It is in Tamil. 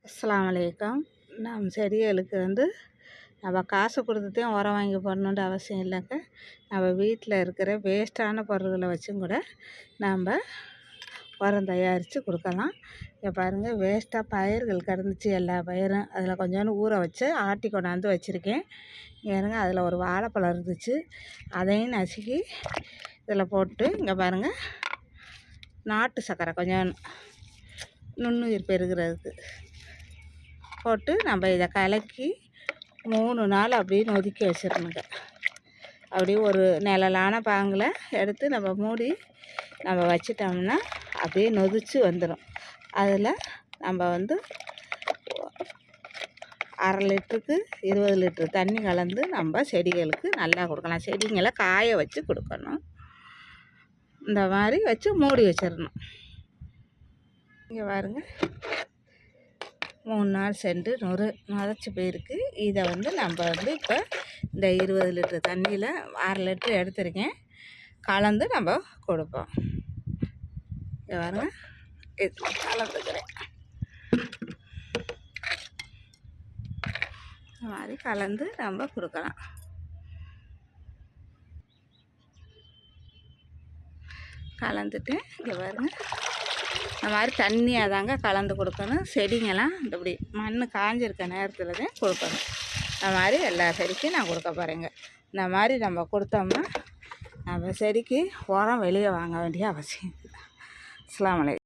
அஸ்ஸலாமு அலைக்கும். நம்ம செடிகளுக்கு நம்ம காசு கொடுத்துதான் உரம் வாங்கி போடணுன்ற அவசியம் இல்லைங்க. நம்ம வீட்டில் இருக்கிற வேஸ்ட்டான பொருள்களை வச்சும் கூட நம்ம உரம் தயாரித்து கொடுக்கலாம். இங்கே பாருங்கள், வேஸ்ட்டாக பயிர்கள் கிடந்துச்சு, எல்லா பயிரும். அதில் கொஞ்சோண்டு ஊற வச்சு ஆட்டி கொண்டாந்து வச்சுருக்கேன். பாருங்க, அதில் ஒரு வாழைப்பழம் இருந்துச்சு, அதையும் நசுக்கி இதில் போட்டு, இங்கே பாருங்கள், நாட்டு சர்க்கரை கொஞ்சம் நுண்ணுயிர் பெருகிறதுக்கு போட்டு நம்ம இதை கலக்கி 3 நாள் அப்படியே ஒதுக்கி வச்சிடணுங்க. அப்படியே ஒரு நிழலான பாங்கில் எடுத்து நம்ம மூடி நம்ம வச்சிட்டோம்னா அப்படியே நொதிச்சு வந்துடும். அதில் நம்ம 1/2 லிட்டருக்கு 20 லிட்டர் தண்ணி கலந்து நம்ம செடிகளுக்கு நல்லா கொடுக்கலாம். செடிங்களை காய வச்சு கொடுக்கணும். இந்த மாதிரி வச்சு மூடி வச்சிடணும். இங்கே பாருங்க, 3 நாள் சென்று நுரைச்சி போயிருக்கு. இதை நம்ம இப்போ இந்த 20 லிட்டர் தண்ணியில் 1/2 லிட்டர் எடுத்துருக்கேன், கலந்து நம்ம கொடுப்போம். இதை பாருங்க, இது கலந்துக்கிறேன். இந்த மாதிரி கலந்து நம்ம கொடுக்கலாம். கலந்துட்டு இங்கே பாருங்க, இந்த மாதிரி தண்ணியாக தாங்க கலந்து கொடுக்கணும். செடிங்கெல்லாம் இப்படி மண் காஞ்சிருக்க நேரத்தில் தான் கொடுக்கணும். இந்த மாதிரி எல்லா செடிக்கும் நான் கொடுக்க போகிறேங்க. இந்த மாதிரி நம்ம கொடுத்தோம்னா நம்ம செடிக்கு உரம் வெளியே வாங்க வேண்டிய அவசியம் இல்லை. அஸ்ஸலாமு அலைக்கும்.